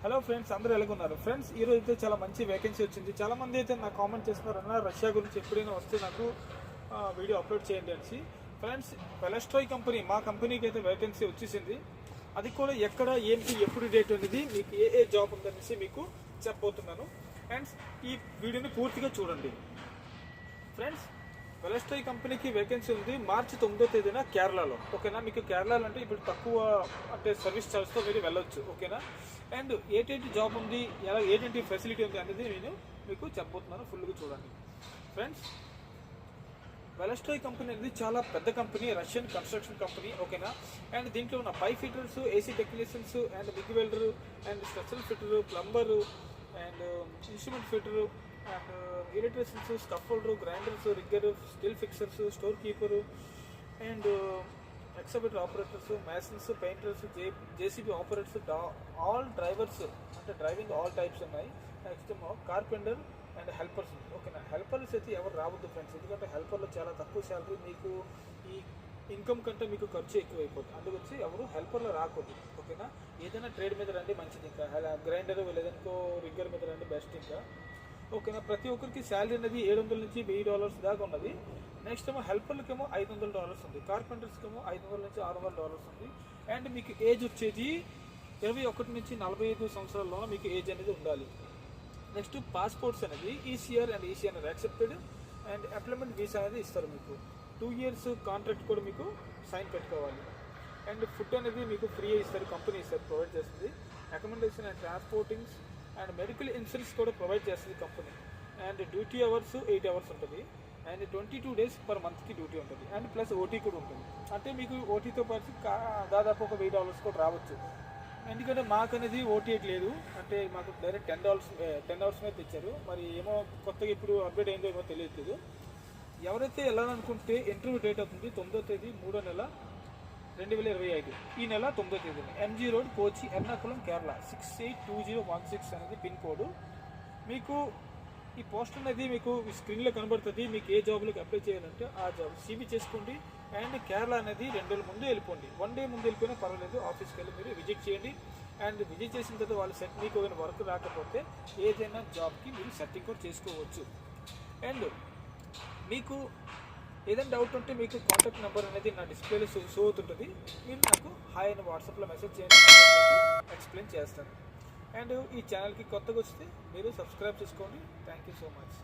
Hello friends, అందరూ ఎలాగున్నారు? Friends, ఈరోజు అయితే చాలా మంచి వేకెన్సీ వచ్చింది. చాలామంది అయితే నాకు కామెంట్ చేస్తున్నారు, అన్న రష్యా గురించి ఎప్పుడైనా వస్తే నాకు వీడియో అప్లోడ్ చేయండి అనేసి. ఫ్రెండ్స్, వెలస్ట్రాయ్ కంపెనీ, మా కంపెనీకి అయితే వేకెన్సీ వచ్చేసింది. అది కూడా ఎక్కడ, ఏంటి, ఎప్పుడు డేట్ అనేది, మీకు ఏ జాబ్ ఉందనేసి మీకు చెప్పబోతున్నాను. ఫ్రెండ్స్, ఈ వీడియోని పూర్తిగా చూడండి. ఫ్రెండ్స్, వెలస్ట్రాయ్ కంపెనీకి వేకెన్సీ ఉంది మార్చి 9వ తేదీన కేరళలో. ఓకేనా? మీకు కేరళలో అంటే ఇప్పుడు తక్కువ అంటే సర్వీస్ ఛార్జ్తో మీరు వెళ్ళొచ్చు. ఓకేనా? అండ్ ఏంటి జాబ్ ఉంది, ఎలా ఏంటి ఫెసిలిటీ ఉంది అనేది నేను మీకు చెప్పబోతున్నాను. ఫుల్గా చూడండి. ఫ్రెండ్స్, వెలస్ట్రాయ్ కంపెనీ అనేది చాలా పెద్ద కంపెనీ, రష్యన్ కన్స్ట్రక్షన్ కంపెనీ. ఓకేనా? అండ్ దీంట్లో ఉన్న pipe fitters, AC technicians and big welder and structural fitter, plumber and instrument fitter and electricians, scaffolder, grinders, rigger, steel fixers, store keeper and excavator operators, masons, painters, JCB operators, all drivers అంటే driving all types ఉన్నాయి. Next carpenter and helpers. ఓకేనా? Helpers అయితే ఎవరు రావద్దు friends, ఎందుకంటే హెల్పర్లో చాలా తక్కువ salary, మీకు ఈ ఇన్కమ్ కంటే మీకు ఖర్చు ఎక్కువ అయిపోతుంది. అందుకొచ్చి ఎవరు హెల్పర్లో రాకూడదు. ఓకేనా? ఏదైనా ట్రేడ్ మీద రండి మంచిది, ఇంకా గ్రైండర్ లేదనుకో రిగ్గర్ మీద రండి బెస్ట్. ఇంకా ఓకేనా? ప్రతి ఒక్కరికి శాలరీ అనేది $700 నుంచి $1000 దాకా ఉన్నది. నెక్స్ట్ ఏమో హెల్పర్లకేమో $500 ఉంది, కార్పెంటర్స్కేమో $500 నుంచి $600 ఉంది. అండ్ మీకు ఏజ్ వచ్చేది 21 నుంచి 45 సంవత్సరాల్లో మీకు ఏజ్ అనేది ఉండాలి. నెక్స్ట్ పాస్పోర్ట్స్ అనేది ECR and ECR accepted and employment visa అనేది ఇస్తారు. మీకు 2 years కాంట్రాక్ట్ కూడా మీకు సైన్ పెట్టుకోవాలి. అండ్ ఫుడ్ అనేది మీకు ఫ్రీ ఇస్తారు, కంపెనీ ఇస్తారు, ప్రొవైడ్ చేస్తుంది. Accommodation and transportings and medical insurance కూడా ప్రొవైడ్ చేస్తుంది company. And duty hours 8 hours ఉంటుంది. అండ్ 22 days per monthకి డ్యూటీ ఉంటుంది. అండ్ ప్లస్ ఓటీ కూడా ఉంటుంది. అంటే మీకు ఓటీతో పాటు దాదాపు ఒక $1000 కూడా రావచ్చు. ఎందుకంటే మాకు అనేది ఓటీ లేదు, అంటే మాకు డైరెక్ట్ $10 మీద తెచ్చారు. మరి ఏమో కొత్తగా ఇప్పుడు అప్డేట్ అయిందో ఏమో తెలియట్లేదు. ఎవరైతే వెళ్ళాలనుకుంటే ఇంటర్వ్యూ డేట్ అవుతుంది 9వ తేదీ 3వ నెల 2025, ఈ నెల 9వ తేదీని ఎంజీ రోడ్, కోచి, ఎర్నాకుళం, కేరళ 682016 అనేది పిన్ కోడ్. మీకు ఈ పోస్ట్ అనేది మీకు స్క్రీన్లో కనబడుతుంది. మీకు ఏ జాబ్లోకి అప్లై చేయాలంటే ఆ జాబ్ సీవీ చేసుకోండి. అండ్ కేరళ అనేది 2 రోజుల ముందు వెళ్ళిపోండి. 1 day ముందు వెళ్ళిపోయినా పర్వాలేదు, ఆఫీస్కి వెళ్ళి మీరు విజిట్ చేయండి. అండ్ విజిట్ చేసిన తర్వాత వాళ్ళు సెట్ మీకు ఏమైనా వర్క్ రాకపోతే ఏదైనా జాబ్కి మీరు సెట్టింగ్ కూడా చేసుకోవచ్చు. అండ్ మీకు ఏదైనా డౌట్ ఉంటే మీకు కాంటాక్ట్ నెంబర్ అనేది నా డిస్ప్లేలో షో అవుతుంటుంది. మీరు నాకు హాయ్ అని వాట్సాప్లో మెసేజ్ చేయండి, ఎక్స్ప్లెయిన్ చేస్తాను. అండ్ ఈ ఛానల్కి కొత్తగా వస్తే మీరు సబ్స్క్రైబ్ చేసుకోండి. Thank you so much.